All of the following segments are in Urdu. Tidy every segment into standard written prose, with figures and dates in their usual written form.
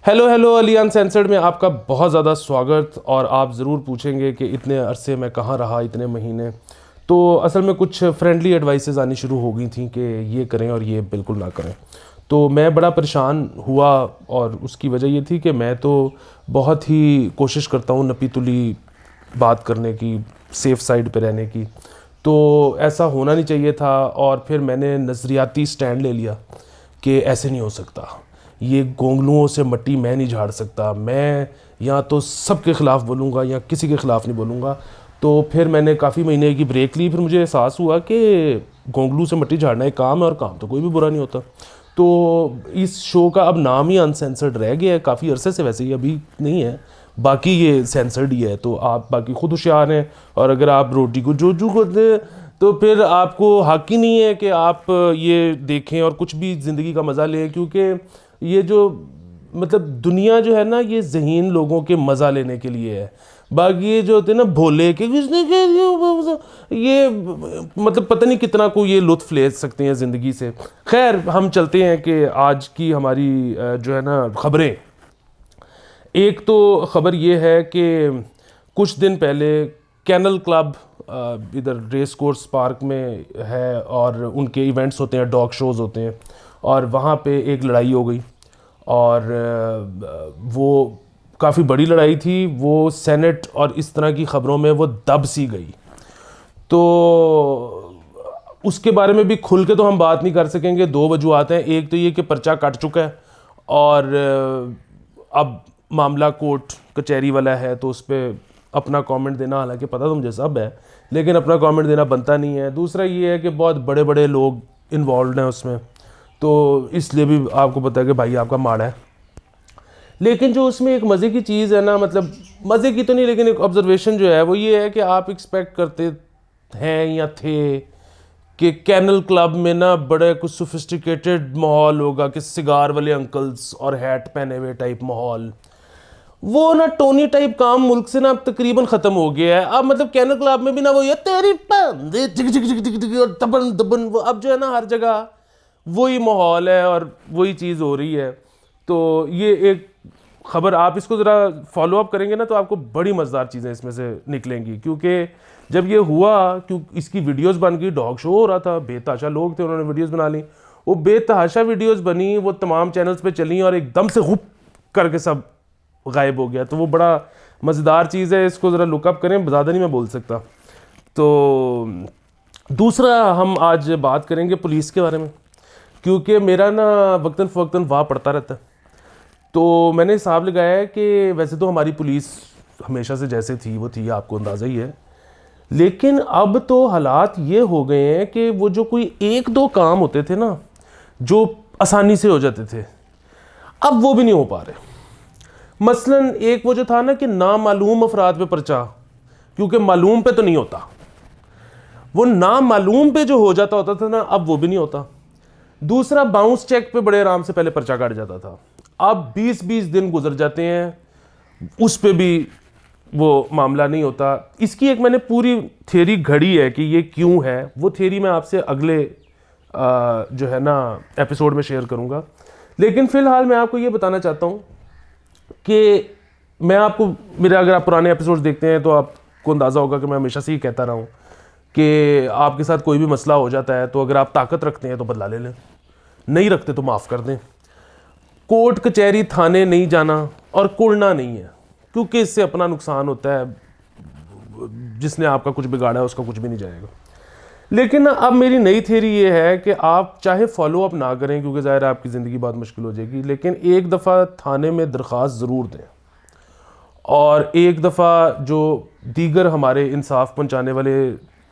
ہیلو علی انسینسرڈ میں آپ کا بہت زیادہ سواگت. اور آپ ضرور پوچھیں گے کہ اتنے عرصے میں کہاں رہا, اتنے مہینے. تو اصل میں کچھ فرینڈلی ایڈوائسز آنی شروع ہو گئی تھیں کہ یہ کریں اور یہ بالکل نہ کریں. تو میں بڑا پریشان ہوا, اور اس کی وجہ یہ تھی کہ میں تو بہت ہی کوشش کرتا ہوں نپی تلی بات کرنے کی, سیف سائڈ پہ رہنے کی. تو ایسا ہونا نہیں چاہیے تھا, اور پھر میں نے نظریاتی سٹینڈ لے لیا کہ ایسے نہیں ہو سکتا, یہ گونگلوؤں سے مٹی میں نہیں جھاڑ سکتا, میں یا تو سب کے خلاف بولوں گا یا کسی کے خلاف نہیں بولوں گا. تو پھر میں نے کافی مہینے کی بریک لی. پھر مجھے احساس ہوا کہ گونگلو سے مٹی جھاڑنا ایک کام ہے, اور کام تو کوئی بھی برا نہیں ہوتا. تو اس شو کا اب نام ہی انسینسرڈ رہ گیا ہے کافی عرصے سے, ویسے ہی ابھی نہیں ہے, باقی یہ سینسرڈ ہی ہے. تو آپ باقی خود ہوشیار ہیں, اور اگر آپ روٹی کو جوجو کرتے ہیں تو پھر آپ کو حق ہی نہیں ہے کہ آپ یہ دیکھیں اور کچھ بھی زندگی کا مزہ لیں, کیونکہ یہ جو مطلب دنیا جو ہے نا, یہ ذہین لوگوں کے مزہ لینے کے لیے ہے. باقی یہ جو ہوتے ہیں نا بھولے کہ کس نے یہ مطلب پتہ نہیں کتنا کو یہ لطف لے سکتے ہیں زندگی سے. خیر, ہم چلتے ہیں کہ آج کی ہماری جو ہے نا خبریں. ایک تو خبر یہ ہے کہ کچھ دن پہلے کینل کلب ادھر ریس کورس پارک میں ہے, اور ان کے ایونٹس ہوتے ہیں, ڈاگ شوز ہوتے ہیں, اور وہاں پہ ایک لڑائی ہو گئی, اور وہ کافی بڑی لڑائی تھی. وہ سینٹ اور اس طرح کی خبروں میں وہ دب سی گئی. تو اس کے بارے میں بھی کھل کے تو ہم بات نہیں کر سکیں گے. دو وجوہات ہیں. ایک تو یہ کہ پرچہ کٹ چکا ہے, اور اب معاملہ کورٹ کچہری والا ہے, تو اس پہ اپنا کامنٹ دینا, حالانکہ پتہ تو مجھے سب ہے, لیکن اپنا کامنٹ دینا بنتا نہیں ہے. دوسرا یہ ہے کہ بہت بڑے بڑے لوگ انوالوڈ ہیں اس میں, تو اس لیے بھی آپ کو پتہ ہے کہ بھائی آپ کا ماڑا ہے. لیکن جو اس میں ایک مزے کی چیز ہے نا, مطلب مزے کی تو نہیں, لیکن ایک آبزرویشن جو ہے وہ یہ ہے کہ آپ ایکسپیکٹ کرتے ہیں یا تھے کہ کینل کلب میں نا بڑے کچھ سوفسٹیکیٹڈ ماحول ہوگا, کہ سگار والے انکلز اور ہیٹ پہنے ہوئے ٹائپ ماحول. وہ نا ٹونی ٹائپ کام ملک سے نا اب تقریباً ختم ہو گیا ہے. اب مطلب کینل کلب میں بھی نا وہ یہ تیری اور دبن دبن, وہ اب جو ہے نا ہر جگہ وہی ماحول ہے اور وہی چیز ہو رہی ہے. تو یہ ایک خبر, آپ اس کو ذرا فالو اپ کریں گے نا تو آپ کو بڑی مزیدار چیزیں اس میں سے نکلیں گی. کیونکہ جب یہ ہوا, اس کی ویڈیوز بن گئی, ڈاگ شو ہو رہا تھا, بے تحاشا لوگ تھے, انہوں نے ویڈیوز بنا لی. وہ بے تحاشا ویڈیوز بنی, وہ تمام چینلز پہ چلیں, اور ایک دم سے غپ کر کے سب غائب ہو گیا. تو وہ بڑا مزیدار چیز ہے, اس کو ذرا لک اپ کریں, زیادہ نہیں میں بول سکتا. تو دوسرا, ہم آج بات کریں گے پولیس کے بارے میں, کیونکہ میرا نا وقتاً فوقتاً واہ پڑتا رہتا ہے. تو میں نے حساب لگایا ہے کہ ویسے تو ہماری پولیس ہمیشہ سے جیسے تھی وہ تھی, آپ کو اندازہ ہی ہے, لیکن اب تو حالات یہ ہو گئے ہیں کہ وہ جو کوئی ایک دو کام ہوتے تھے نا جو آسانی سے ہو جاتے تھے, اب وہ بھی نہیں ہو پا رہے. مثلاً ایک وہ جو تھا نا کہ نامعلوم افراد پہ پرچہ, کیونکہ معلوم پہ تو نہیں ہوتا, وہ نامعلوم پہ جو ہو جاتا ہوتا تھا نا, اب وہ بھی نہیں ہوتا. دوسرا, باؤنس چیک پہ بڑے آرام سے پہلے پرچہ کاٹ جاتا تھا, اب 20-20 دن گزر جاتے ہیں, اس پہ بھی وہ معاملہ نہیں ہوتا. اس کی ایک میں نے پوری تھیوری گھڑی ہے کہ یہ کیوں ہے. وہ تھیوری میں آپ سے اگلے جو ہے نا ایپیسوڈ میں شیئر کروں گا. لیکن فی الحال میں آپ کو یہ بتانا چاہتا ہوں کہ میں آپ کو, میرے اگر آپ پرانے ایپیسوڈ دیکھتے ہیں تو آپ کو اندازہ ہوگا کہ میں ہمیشہ سے ہی کہتا رہا ہوں کہ آپ کے ساتھ کوئی بھی مسئلہ ہو جاتا ہے تو اگر آپ طاقت رکھتے ہیں تو بدلا لے لیں, نہیں رکھتے تو معاف کر دیں. کورٹ کچہری تھانے نہیں جانا اور کڑنا نہیں ہے, کیونکہ اس سے اپنا نقصان ہوتا ہے. جس نے آپ کا کچھ بگاڑا ہے اس کا کچھ بھی نہیں جائے گا. لیکن اب میری نئی تھیوری یہ ہے کہ آپ چاہے فالو اپ نہ کریں, کیونکہ ظاہر ہے آپ کی زندگی بہت مشکل ہو جائے گی, لیکن ایک دفعہ تھانے میں درخواست ضرور دیں, اور ایک دفعہ جو دیگر ہمارے انصاف پہنچانے والے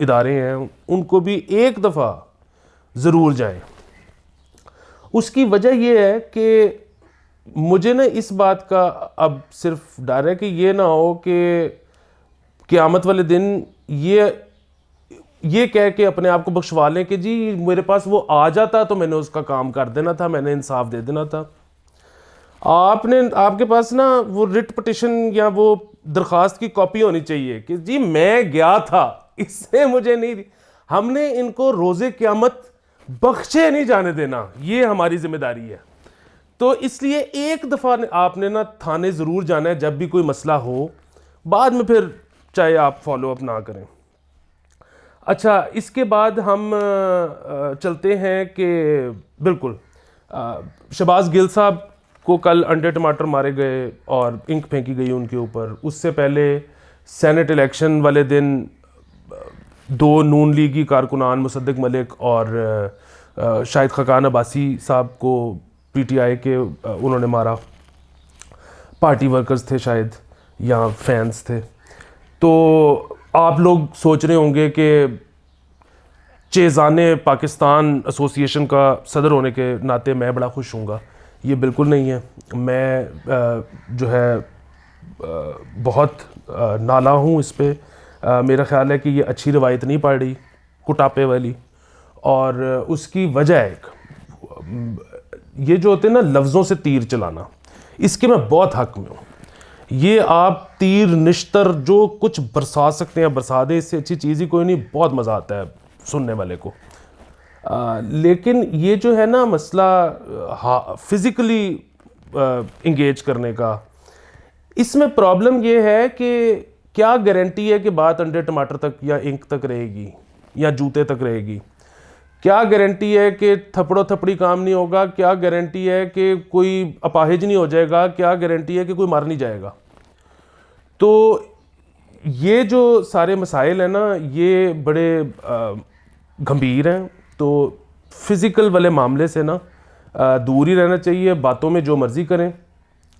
ادارے ہیں ان کو بھی ایک دفعہ ضرور جائیں. اس کی وجہ یہ ہے کہ مجھے نا اس بات کا اب صرف ڈر ہے کہ یہ نہ ہو کہ قیامت والے دن یہ کہہ کے اپنے آپ کو بخشوا لیں کہ جی میرے پاس وہ آ جاتا تو میں نے اس کا کام کر دینا تھا, میں نے انصاف دے دینا تھا. آپ کے پاس نا وہ رٹ پٹیشن یا وہ درخواست کی کاپی ہونی چاہیے کہ جی میں گیا تھا, اس سے مجھے نہیں, ہم نے ان کو روز قیامت بخشے نہیں جانے دینا, یہ ہماری ذمہ داری ہے. تو اس لیے ایک دفعہ آپ نے نا تھانے ضرور جانا ہے جب بھی کوئی مسئلہ ہو, بعد میں پھر چاہے آپ فالو اپ نہ کریں. اچھا, اس کے بعد ہم چلتے ہیں کہ بالکل شہباز گل صاحب کو کل انڈے ٹماٹر مارے گئے اور انک پھینکی گئی ان کے اوپر. اس سے پہلے سینٹ الیکشن والے دن 2 نون لیگی کارکنان مصدق ملک اور شاہد خاقان عباسی صاحب کو پی ٹی آئی کے انہوں نے مارا. پارٹی ورکرز تھے شاید یا فینس تھے. تو آپ لوگ سوچ رہے ہوں گے کہ چیزان پاکستان ایسوسی ایشن کا صدر ہونے کے ناطے میں بڑا خوش ہوں گا. یہ بالکل نہیں ہے. میں جو ہے بہت نالا ہوں اس پہ. میرا خیال ہے کہ یہ اچھی روایت نہیں پڑ رہی کٹاپے والی, اور اس کی وجہ ہے ایک یہ جو ہوتے ہیں نا لفظوں سے تیر چلانا, اس کے میں بہت حق میں ہوں. یہ آپ تیر نشتر جو کچھ برسا سکتے ہیں برسا دیں, اس سے اچھی چیز ہی کوئی نہیں. بہت مزہ آتا ہے سننے والے کو. لیکن یہ جو ہے نا مسئلہ فزیکلی انگیج کرنے کا, اس میں پرابلم یہ ہے کہ کیا گارنٹی ہے کہ بات انڈے ٹماٹر تک یا انک تک رہے گی یا جوتے تک رہے گی؟ کیا گارنٹی ہے کہ تھپڑو تھپڑی کام نہیں ہوگا؟ کیا گارنٹی ہے کہ کوئی اپاہج نہیں ہو جائے گا؟ کیا گارنٹی ہے کہ کوئی مار نہیں جائے گا؟ تو یہ جو سارے مسائل ہیں نا یہ بڑے گھمبیر ہیں. تو فزیکل والے معاملے سے نا دور ہی رہنا چاہیے. باتوں میں جو مرضی کریں,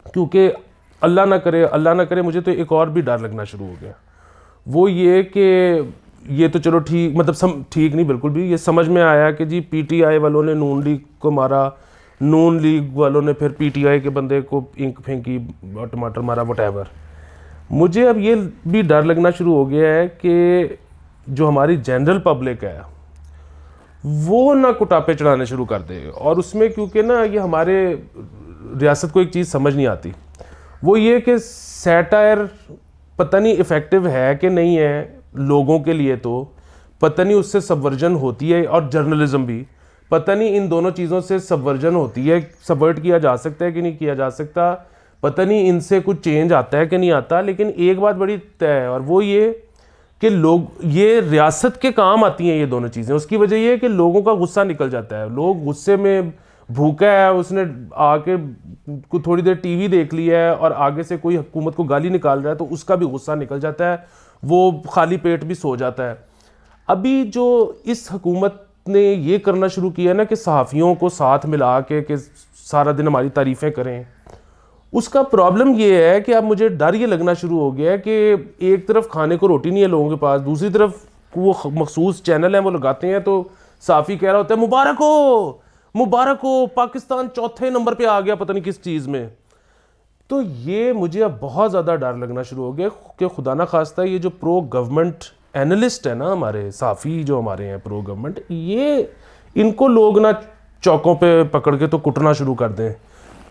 کیونکہ اللہ نہ کرے مجھے تو ایک اور بھی ڈر لگنا شروع ہو گیا. وہ یہ کہ یہ تو چلو ٹھیک, مطلب ٹھیک نہیں بالکل بھی, یہ سمجھ میں آیا کہ جی پی ٹی آئی والوں نے نون لیگ کو مارا, نون لیگ والوں نے پھر پی ٹی آئی کے بندے کو انک پھینکی اور ٹماٹر مارا, وٹ ایور. مجھے اب یہ بھی ڈر لگنا شروع ہو گیا ہے کہ جو ہماری جنرل پبلک ہے وہ نہ کٹاپے چڑھانے شروع کر دے. اور اس میں کیونکہ نا یہ ہمارے ریاست کو ایک چیز سمجھ نہیں آتی, وہ یہ کہ سیٹائر پتہ نہیں ایفیکٹو ہے کہ نہیں ہے لوگوں کے لیے, تو پتہ نہیں اس سے سبورجن ہوتی ہے, اور جرنلزم بھی پتہ نہیں ان دونوں چیزوں سے سبورجن ہوتی ہے, سبورٹ کیا جا سکتا ہے کہ نہیں کیا جا سکتا, پتہ نہیں ان سے کچھ چینج آتا ہے کہ نہیں آتا. لیکن ایک بات بڑی طے ہے, اور وہ یہ کہ لوگ یہ ریاست کے کام آتی ہیں یہ دونوں چیزیں. اس کی وجہ یہ ہے کہ لوگوں کا غصہ نکل جاتا ہے. لوگ غصے میں بھوکا ہے, اس نے آ کے تھوڑی دیر ٹی وی دیکھ لیا ہے اور آگے سے کوئی حکومت کو گالی نکال رہا ہے تو اس کا بھی غصہ نکل جاتا ہے, وہ خالی پیٹ بھی سو جاتا ہے. ابھی جو اس حکومت نے یہ کرنا شروع کیا نا کہ صحافیوں کو ساتھ ملا کے کہ سارا دن ہماری تعریفیں کریں, اس کا پرابلم یہ ہے کہ اب مجھے ڈر یہ لگنا شروع ہو گیا ہے کہ ایک طرف کھانے کو روٹی نہیں ہے لوگوں کے پاس, دوسری طرف وہ مخصوص چینل ہیں وہ لگاتے ہیں تو صحافی کہہ رہا ہوتا ہے مبارک ہو پاکستان 4تھے نمبر پہ آ گیا پتہ نہیں کس چیز میں. تو یہ مجھے اب بہت زیادہ ڈر لگنا شروع ہو گیا کہ خدا نہ خواستہ یہ جو پرو گورنمنٹ اینالسٹ ہے نا, ہمارے صحافی جو ہمارے ہیں پرو گورنمنٹ, یہ ان کو لوگ نا چوکوں پہ پکڑ کے تو کٹنا شروع کر دیں.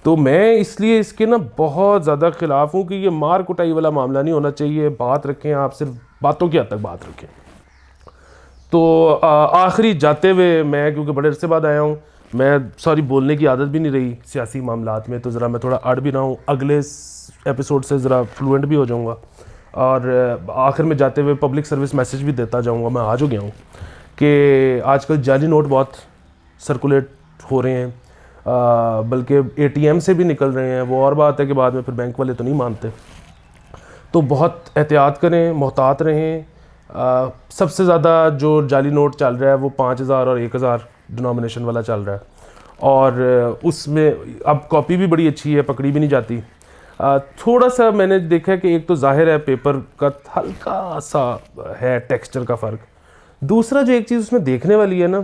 تو میں اس لیے اس کے نا بہت زیادہ خلاف ہوں کہ یہ مار کٹائی والا معاملہ نہیں ہونا چاہیے. بات رکھیں, آپ صرف باتوں کی حد تک بات رکھیں. تو آخری جاتے ہوئے میں کیونکہ بڑے عرصے بعد آیا ہوں, میں سوری بولنے کی عادت بھی نہیں رہی سیاسی معاملات میں, تو ذرا میں تھوڑا اڑ بھی رہا ہوں. اگلے ایپیسوڈ سے ذرا فلوئنٹ بھی ہو جاؤں گا, اور آخر میں جاتے ہوئے پبلک سروس میسج بھی دیتا جاؤں گا. میں آج ہو گیا ہوں کہ آج کل جعلی نوٹ بہت سرکولیٹ ہو رہے ہیں, بلکہ اے ٹی ایم سے بھی نکل رہے ہیں. وہ اور بات ہے کہ بعد میں پھر بینک والے تو نہیں مانتے. تو بہت احتیاط کریں, محتاط رہیں. سب سے زیادہ جو جعلی نوٹ چل رہا ہے وہ 5000 اور 1000 ڈینومینیشن والا چل رہا ہے, اور اس میں اب کاپی بھی بڑی اچھی ہے, پکڑی بھی نہیں جاتی. تھوڑا سا میں نے دیکھا کہ ایک تو ظاہر ہے پیپر کا ہلکا سا ہے ٹیکسچر کا فرق. دوسرا جو ایک چیز اس میں دیکھنے والی ہے نا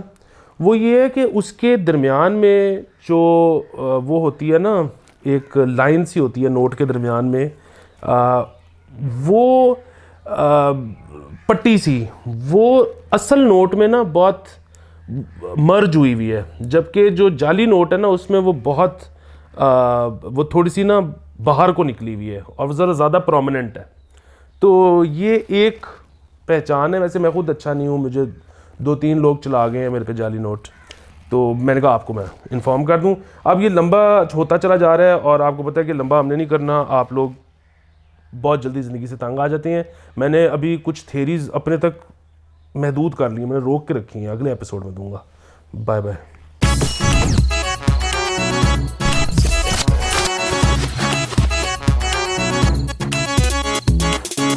وہ یہ ہے کہ اس کے درمیان میں جو وہ ہوتی ہے نا ایک لائن سی ہوتی ہے نوٹ کے درمیان میں, وہ پٹی سی, وہ اصل نوٹ میں نا بہت مرج ہوئی ہوئی ہے, جبکہ جو جعلی نوٹ ہے نا اس میں وہ بہت وہ تھوڑی سی نا باہر کو نکلی ہوئی ہے اور ذرا زیادہ پرومیننٹ ہے. تو یہ ایک پہچان ہے. ویسے میں خود اچھا نہیں ہوں, مجھے 2-3 لوگ چلا گئے ہیں میرے پہ جعلی نوٹ, تو میں نے کہا آپ کو میں انفارم کر دوں. اب یہ لمبا ہوتا چلا جا رہا ہے اور آپ کو پتہ ہے کہ لمبا ہم نے نہیں کرنا, آپ لوگ بہت جلدی زندگی سے تنگ آ جاتے ہیں. میں نے ابھی کچھ تھیریز اپنے تک محدود کر لی ہیں, میں نے روک کے رکھی ہیں, اگلے ایپیسوڈ میں دوں گا. Bye bye.